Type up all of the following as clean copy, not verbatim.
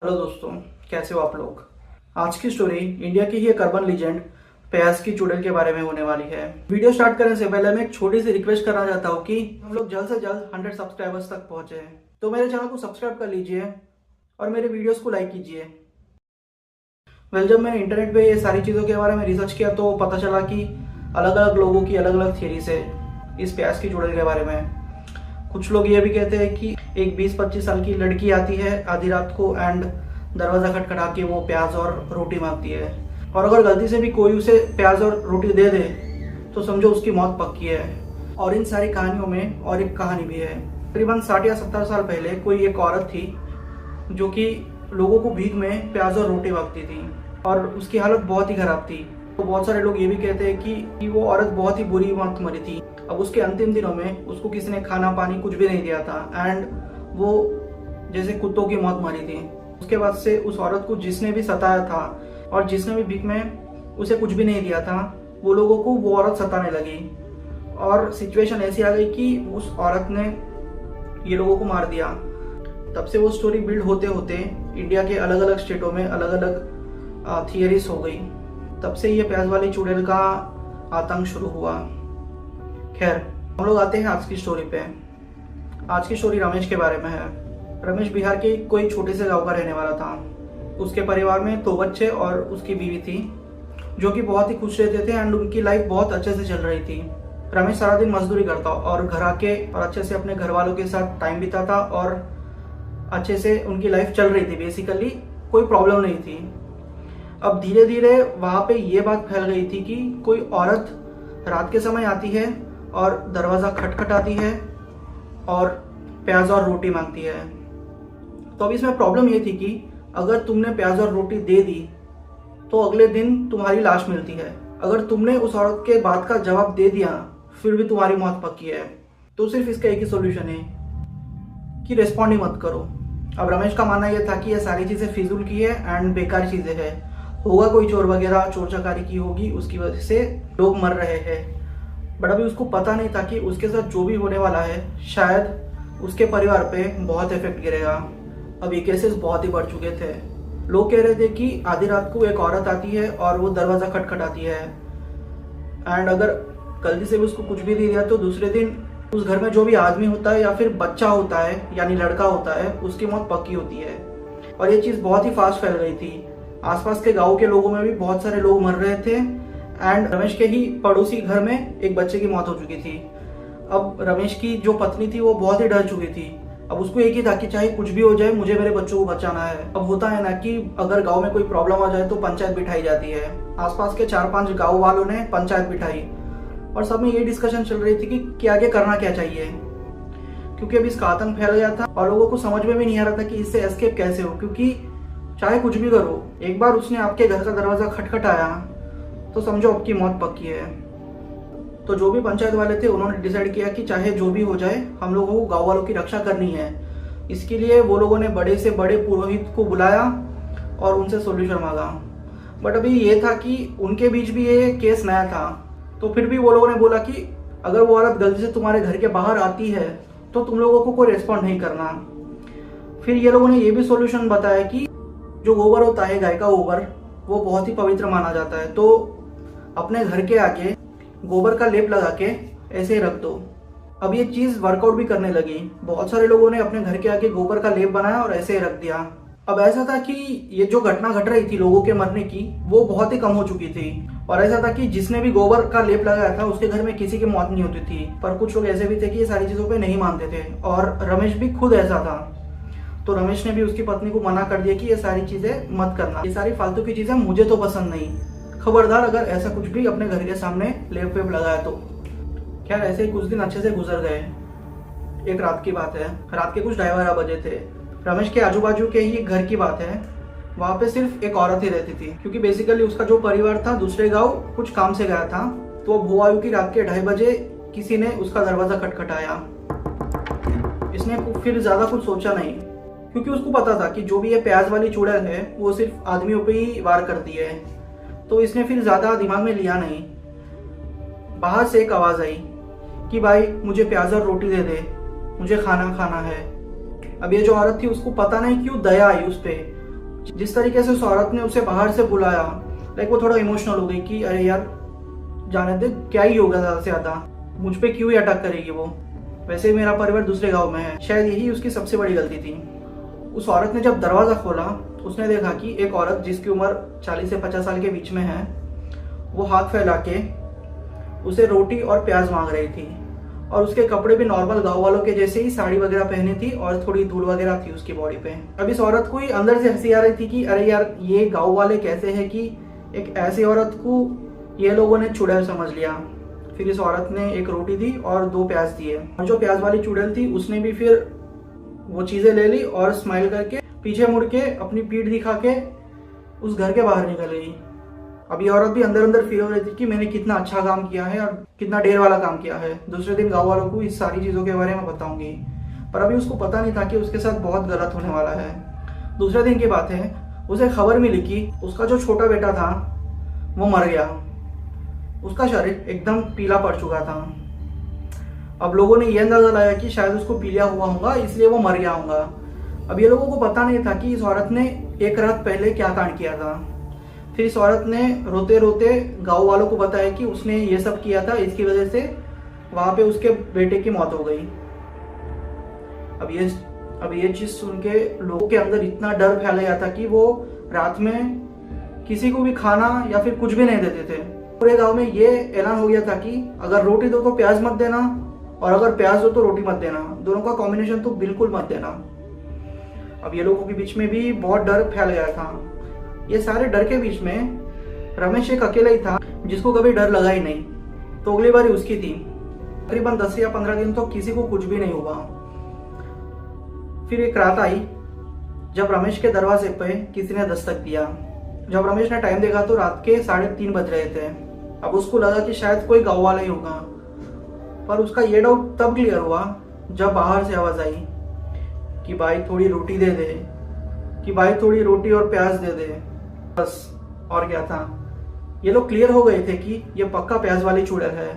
Hello दोस्तों, कैसे हो आप लोग। आज की स्टोरी इंडिया की ही एक अर्बन लीजेंड फयाज की चुड़ैल के बारे में होने वाली है। वीडियो स्टार्ट करने से पहले मैं एक छोटी सी रिक्वेस्ट करना चाहता हूँ कि हम लोग जल्द से जल्द 100 सब्सक्राइबर्स तक पहुंचे। तो मेरे चैनल को सब्सक्राइब कर लीजिए और मेरे वीडियोस को लाइक कीजिए। जब मैंने इंटरनेट पे ये सारी चीज़ों के बारे में रिसर्च किया तो पता चला कि अलग अलग लोगों की अलग अलग थियरीज है इस फयाज की चुड़ैल के बारे में। कुछ लोग ये भी कहते हैं कि एक 20-25 साल की लड़की आती है आधी रात को एंड दरवाज़ा खटखटा के वो प्याज और रोटी मांगती है, और अगर गलती से भी कोई उसे प्याज और रोटी दे दे तो समझो उसकी मौत पक्की है। और इन सारी कहानियों में और एक कहानी भी है। तकरीबन 60 या 70 साल पहले कोई एक औरत थी जो कि लोगों को भीख में प्याज और रोटी मांगती थी और उसकी हालत बहुत ही खराब थी। तो बहुत सारे लोग ये भी कहते हैं कि वो औरत बहुत ही बुरी मौत मरी थी। अब उसके अंतिम दिनों में उसको किसी ने खाना पानी कुछ भी नहीं दिया था एंड वो जैसे कुत्तों की मौत मरी थी। उसके बाद से उस औरत को जिसने भी सताया था और जिसने भी भीख में उसे कुछ भी नहीं दिया था, वो लोगों को वो औरत सताने लगी और सिचुएशन ऐसी आ गई कि उस औरत ने ये लोगों को मार दिया। तब से वो स्टोरी बिल्ड होते होते इंडिया के अलग अलग स्टेटों में अलग अलग थियरीज हो गई। तब से ये प्याज वाली चुड़ैल का आतंक शुरू हुआ। खैर, हम लोग आते हैं आज की स्टोरी पे। आज की स्टोरी रमेश के बारे में है। रमेश बिहार के कोई छोटे से गांव का रहने वाला था। उसके परिवार में 2 बच्चे और उसकी बीवी थी जो कि बहुत ही खुश रहते थे एंड उनकी लाइफ बहुत अच्छे से चल रही थी। रमेश सारा दिन मजदूरी करता और घर आके और अच्छे से अपने घर वालों के साथ टाइम बिताता और अच्छे से उनकी लाइफ चल रही थी। बेसिकली कोई प्रॉब्लम नहीं थी। अब धीरे धीरे वहाँ पे ये बात फैल गई थी कि कोई औरत रात के समय आती है और दरवाज़ा खटखटाती है और प्याज और रोटी मांगती है। तो अब इसमें प्रॉब्लम ये थी कि अगर तुमने प्याज और रोटी दे दी तो अगले दिन तुम्हारी लाश मिलती है। अगर तुमने उस औरत के बात का जवाब दे दिया फिर भी तुम्हारी मौत पक्की है। तो सिर्फ इसका एक ही सोल्यूशन है कि रेस्पॉन्ड ही मत करो। अब रमेश का मानना यह था कि ये सारी चीज़ें फिजूल की है एंड बेकार चीज़ें हैं। होगा कोई चोर वगैरह चोर चकारी की होगी, उसकी वजह से लोग मर रहे हैं। बट अभी उसको पता नहीं था कि उसके साथ जो भी होने वाला है शायद उसके परिवार पे बहुत इफेक्ट गिरेगा। अब ये केसेस बहुत ही बढ़ चुके थे। लोग कह रहे थे कि आधी रात को एक औरत आती है और वो दरवाज़ा खटखटाती है एंड अगर गलती से भी उसको कुछ भी दे दिया तो दूसरे दिन उस घर में जो भी आदमी होता है या फिर बच्चा होता है यानी लड़का होता है उसकी मौत पक्की होती है। और ये चीज़ बहुत ही फास्ट फैल गई थी। आसपास के गांव के लोगों में भी बहुत सारे लोग मर रहे थे एंड रमेश के ही पड़ोसी घर में एक बच्चे की मौत हो चुकी थी। अब रमेश की जो पत्नी थी वो बहुत ही डर चुकी थी। अब उसको एक ही था कि चाहे कुछ भी हो जाए मुझे मेरे बच्चों को बचाना है। अब होता है ना कि अगर गांव में कोई प्रॉब्लम आ जाए तो पंचायत बिठाई जाती है। आसपास के 4-5 गांव वालों ने पंचायत बिठाई और सब में ये डिस्कशन चल रही थी कि आगे करना क्या चाहिए, क्योंकि अब इसका आतंक फैल गया था और लोगों को समझ में भी नहीं आ रहा था कि इससे एस्केप कैसे हो। क्योंकि चाहे कुछ भी करो, एक बार उसने आपके घर का दरवाजा खटखटाया तो समझो आपकी मौत पक्की है। तो जो भी पंचायत वाले थे उन्होंने डिसाइड किया कि चाहे जो भी हो जाए हम लोगों को गांव वालों की रक्षा करनी है। इसके लिए वो लोगों ने बड़े से बड़े पुरोहित को बुलाया और उनसे सोल्यूशन मांगा। बट अभी ये था कि उनके बीच भी ये केस नया था। तो फिर भी वो लोगों ने बोला कि अगर वो औरत गलती से तुम्हारे घर के बाहर आती है तो तुम लोगों को कोई रिस्पॉन्ड नहीं करना। फिर ये लोगों ने ये भी सोल्यूशन बताया कि जो गोबर होता है गाय का गोबर वो बहुत ही पवित्र माना जाता है, तो अपने घर के आगे गोबर का लेप लगा के ऐसे ही रख दो। अब ये चीज़ वर्कआउट भी करने लगी। बहुत सारे लोगों ने अपने घर के आगे गोबर का लेप बनाया और ऐसे ही रख दिया। अब ऐसा था कि ये जो घटना घट रही थी लोगों के मरने की वो बहुत ही कम हो चुकी थी। और ऐसा था कि जिसने भी गोबर का लेप लगाया था उसके घर में किसी की मौत नहीं होती थी। पर कुछ लोग ऐसे भी थे कि ये सारी चीज़ों पे नहीं मानते थे और रमेश भी खुद ऐसा था। तो रमेश ने भी उसकी पत्नी को मना कर दिया कि ये सारी चीज़ें मत करना, ये सारी फालतू की चीज़ें मुझे तो पसंद नहीं। खबरदार अगर ऐसा कुछ भी अपने घर के सामने लेप वेप लगाया तो। खैर, ऐसे ही कुछ दिन अच्छे से गुजर गए। एक रात की बात है, रात के कुछ 2:30 बजे थे। रमेश के आजू बाजू के ही घर की बात है। वहाँ पे सिर्फ एक औरत ही रहती थी क्योंकि बेसिकली उसका जो परिवार था दूसरे गांव कुछ काम से गया था। तो भोआयु की रात के 2:30 बजे किसी ने उसका दरवाजा खटखटाया। इसने फिर ज्यादा कुछ सोचा नहीं क्योंकि उसको पता था कि जो भी ये प्याज वाली चुड़ैल है वो सिर्फ आदमियों पे ही वार करती है। तो इसने फिर ज्यादा दिमाग में लिया नहीं। बाहर से एक आवाज आई कि भाई मुझे प्याज और रोटी दे दे, मुझे खाना खाना है। अब ये जो औरत थी उसको पता नहीं क्यों दया आई उस पे जिस तरीके से उस औरत ने उसे बाहर से बुलाया, लाइक वो थोड़ा इमोशनल हो गई कि अरे यार जाने दे, क्या ही होगा ज़्यादा से ज़्यादा, मुझ पे क्यों ही अटैक करेगी वो, वैसे ही मेरा परिवार दूसरे गांव में है। शायद यही उसकी सबसे बड़ी गलती थी। उस औरत ने जब दरवाज़ा खोला, उसने देखा कि एक औरत जिसकी उम्र 40 से 50 साल के बीच में है, वो हाथ फैला के उसे रोटी और प्याज मांग रही थी, और उसके कपड़े भी नॉर्मल गांव वालों के जैसे ही साड़ी वगैरह पहनी थी और थोड़ी धूल वगैरह थी उसकी बॉडी पे। अब इस औरत को ही अंदर से हंसी आ रही थी कि अरे यार ये गांव वाले कैसे हैं कि एक ऐसी औरत को ये लोगों ने चुड़ैल समझ लिया। फिर इस औरत ने एक रोटी दी और 2 प्याज दिए, और जो प्याज वाली चुड़ैल थी उसने भी फिर वो चीजें ले ली और स्माइल करके पीछे मुड़ के अपनी पीठ दिखा के उस घर के बाहर निकल गई। अब ये औरत भी अंदर अंदर फील हो रही थी कि मैंने कितना अच्छा काम किया है और कितना ढेर वाला काम किया है, दूसरे दिन गाँव वालों को इस सारी चीज़ों के बारे में बताऊंगी। पर अभी उसको पता नहीं था कि उसके साथ बहुत गलत होने वाला है। दूसरे दिन की बात है, उसे खबर मिली कि उसका जो छोटा बेटा था वो मर गया। उसका शरीर एकदम पीला पड़ चुका था। अब लोगों ने यह अंदाजा लगाया कि शायद उसको पीलिया हुआ होगा, इसलिए वो मर गया होगा। अब ये लोगों को पता नहीं था कि इस औरत ने एक रात पहले क्या कांड किया था। फिर इस औरत ने रोते रोते गांव वालों को बताया कि उसने ये सब किया था, इसकी वजह से वहां पे उसके बेटे की मौत हो गई। अब ये चीज सुन के लोगों के अंदर इतना डर फैल गया था कि वो रात में किसी को भी खाना या फिर कुछ भी नहीं देते थे। पूरे गांव में ये ऐलान हो गया था कि अगर रोटी दो तो प्याज मत देना, और अगर प्याज दो तो रोटी मत देना, दोनों का कॉम्बिनेशन तो बिल्कुल मत देना। अब ये लोगों के बीच में भी बहुत डर फैल गया था। ये सारे डर के बीच में रमेश एक अकेला ही था जिसको कभी डर लगा ही नहीं। तो अगली बारी उसकी थी। तकरीबन 10 या 15 दिन तो किसी को कुछ भी नहीं हुआ। फिर एक रात आई जब रमेश के दरवाजे पे किसी ने दस्तक दिया। जब रमेश ने टाइम देखा तो रात के 3:30 बज रहे थे। अब उसको लगा कि शायद कोई गाँव वाला ही होगा, पर उसका ये डाउट तब क्लियर हुआ जब बाहर से आवाज आई कि भाई थोड़ी रोटी दे दे, कि भाई थोड़ी रोटी और प्याज दे दे। बस, और क्या था। ये लोग क्लियर हो गए थे कि ये पक्का प्याज वाली चुड़ैल है।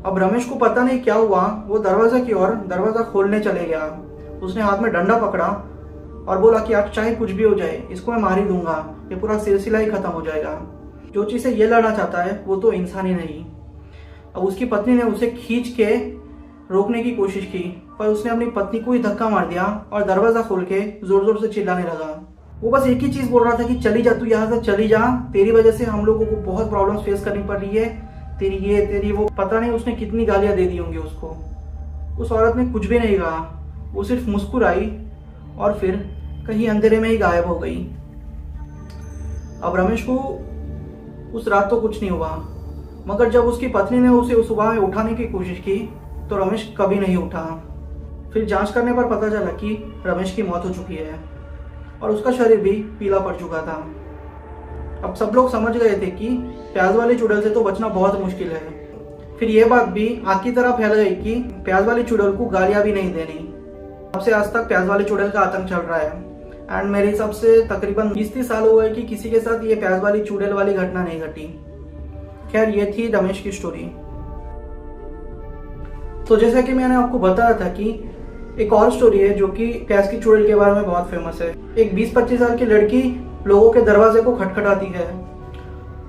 अब रमेश को पता नहीं क्या हुआ, वो दरवाजा की ओर दरवाजा खोलने चले गया। उसने हाथ में डंडा पकड़ा और बोला कि आज चाहे कुछ भी हो जाए, इसको मैं मार ही दूंगा, ये पूरा सिलसिला ही खत्म हो जाएगा। जो चीज से ये लड़ना चाहता है वो तो इंसान ही नहीं। अब उसकी पत्नी ने उसे खींच के रोकने की कोशिश की, पर उसने अपनी पत्नी को ही धक्का मार दिया और दरवाजा खोल के जोर जोर से चिल्लाने लगा। वो बस एक ही चीज बोल रहा था कि चली जा, तू यहाँ से चली जा, तेरी वजह से हम लोगों को बहुत प्रॉब्लम्स फेस करनी पड़ रही है, तेरी ये तेरी वो। पता नहीं उसने कितनी गालियां दे दी होंगी उसको। उस औरत ने कुछ भी नहीं कहा, वो सिर्फ मुस्कुराई और फिर कहीं अंधेरे में ही गायब हो गई। अब रमेश को उस रात तो कुछ नहीं हुआ, मगर जब उसकी पत्नी ने उसे उस सुबह में उठाने की कोशिश की तो रमेश कभी नहीं उठा। फिर जांच करने पर पता चला कि रमेश की मौत हो चुकी है और उसका शरीर भी पीला पड़ चुका था। अब सब लोग समझ गए थे कि प्याज वाली चुड़ैल से तो बचना बहुत मुश्किल है। फिर यह बात भी आग की तरह फैल गई कि प्याज वाली चुड़ैल को गालियां भी नहीं देनी। अब से आज तक प्याज वाली चुड़ैल का आतंक चल रहा है। एंड मेरे हिसाब से तकरीबन 20-30 साल हो गए कि किसी के साथ ये प्याज वाली चुड़ैल वाली घटना नहीं घटी। खैर, ये थी रमेश की स्टोरी। तो जैसा कि मैंने आपको बताया था कि एक और स्टोरी है जो कि प्याज की चुड़ैल के बारे में बहुत फेमस है। एक 20-25 साल की लड़की लोगों के दरवाजे को खटखटाती है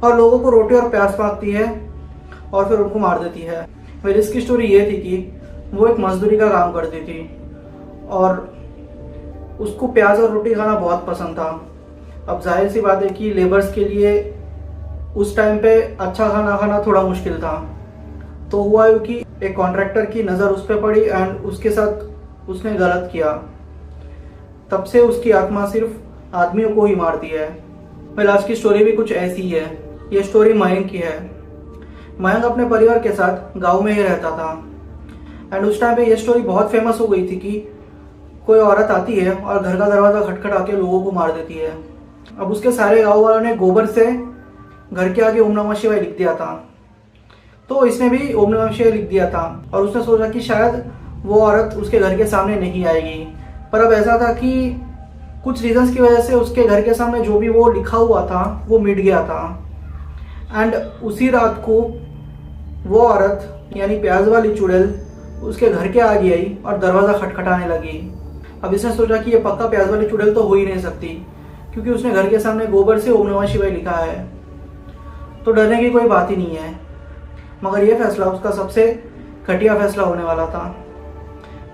और लोगों को रोटी और प्याज मांगती है और फिर उनको मार देती है। फिर इसकी स्टोरी ये थी कि वो एक मजदूरी का काम करती थी और उसको प्याज और रोटी खाना बहुत पसंद था। अब जाहिर सी बात है कि लेबर्स के लिए उस टाइम पे अच्छा खाना खाना थोड़ा मुश्किल था। तो हुआ यूँ कि एक कॉन्ट्रैक्टर की नज़र उस पर पड़ी एंड उसके साथ उसने गलत किया। तब से उसकी आत्मा सिर्फ आदमियों को ही मारती है। फिर आज की स्टोरी भी कुछ ऐसी ही है। ये स्टोरी मयंक की है। मयंक अपने परिवार के साथ गांव में ही रहता था एंड उस टाइम पे ये स्टोरी बहुत फेमस हो गई थी कि कोई औरत आती है और घर का दरवाजा खटखटा के लोगों को मार देती है। अब उसके सारे गाँव वालों ने गोबर से घर के आगे ओम नमः शिवाय लिख दिया था, तो इसने भी ओम नमः शिवाय लिख दिया था और उसने सोचा कि शायद वो औरत उसके घर के सामने नहीं आएगी। पर अब ऐसा था कि कुछ रीजंस की वजह से उसके घर के सामने जो भी वो लिखा हुआ था वो मिट गया था। एंड उसी रात को वो औरत यानी प्याज वाली चुड़ैल उसके घर के आगे आई और दरवाज़ा खटखटाने लगी। अब इसने सोचा कि ये पक्का प्याज वाली चुड़ैल तो हो ही नहीं सकती, क्योंकि उसने घर के सामने गोबर से ओम नमः शिवाय लिखा है, तो डरने की कोई बात ही नहीं है। मगर यह फैसला उसका सबसे घटिया फैसला होने वाला था।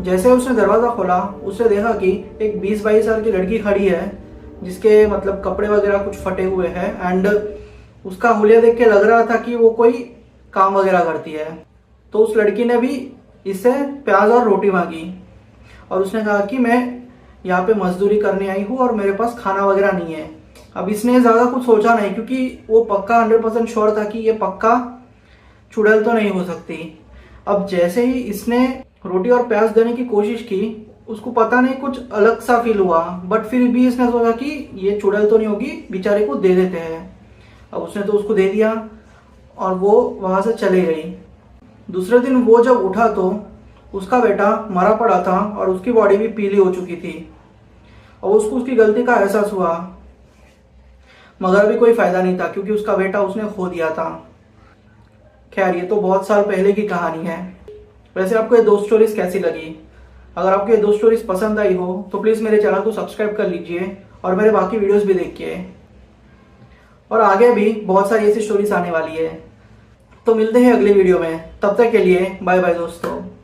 जैसे उसने दरवाज़ा खोला, उसने देखा कि एक 20-22 साल की लड़की खड़ी है, जिसके मतलब कपड़े वगैरह कुछ फटे हुए हैं एंड उसका हुलिया देख के लग रहा था कि वो कोई काम वगैरह करती है। तो उस लड़की ने भी इससे प्याज और रोटी मांगी और उसने कहा कि मैं यहाँ पे मजदूरी करने आई हूँ और मेरे पास खाना वगैरह नहीं है। अब इसने ज़्यादा कुछ सोचा नहीं, क्योंकि वो पक्का 100% श्योर था कि ये पक्का चुड़ैल तो नहीं हो सकती। अब जैसे ही इसने रोटी और प्याज देने की कोशिश की, उसको पता नहीं कुछ अलग सा फील हुआ, बट फिर भी इसने सोचा कि ये चुड़ैल तो नहीं होगी, बेचारे को दे देते हैं। अब उसने तो उसको दे दिया और वो वहाँ से चले गई। दूसरे दिन वो जब उठा तो उसका बेटा मरा पड़ा था और उसकी बॉडी भी पीली हो चुकी थी और उसको उसकी गलती का एहसास हुआ, मगर अभी कोई फायदा नहीं था क्योंकि उसका बेटा उसने खो दिया था। खैर, ये तो बहुत साल पहले की कहानी है। वैसे आपको ये 2 स्टोरीज कैसी लगी? अगर आपको ये 2 स्टोरीज पसंद आई हो तो प्लीज़ मेरे चैनल को सब्सक्राइब कर लीजिए और मेरे बाकी वीडियोस भी देखिए। और आगे भी बहुत सारी ऐसी स्टोरीज आने वाली है। तो मिलते हैं अगले वीडियो में, तब तक के लिए बाय बाय दोस्तों।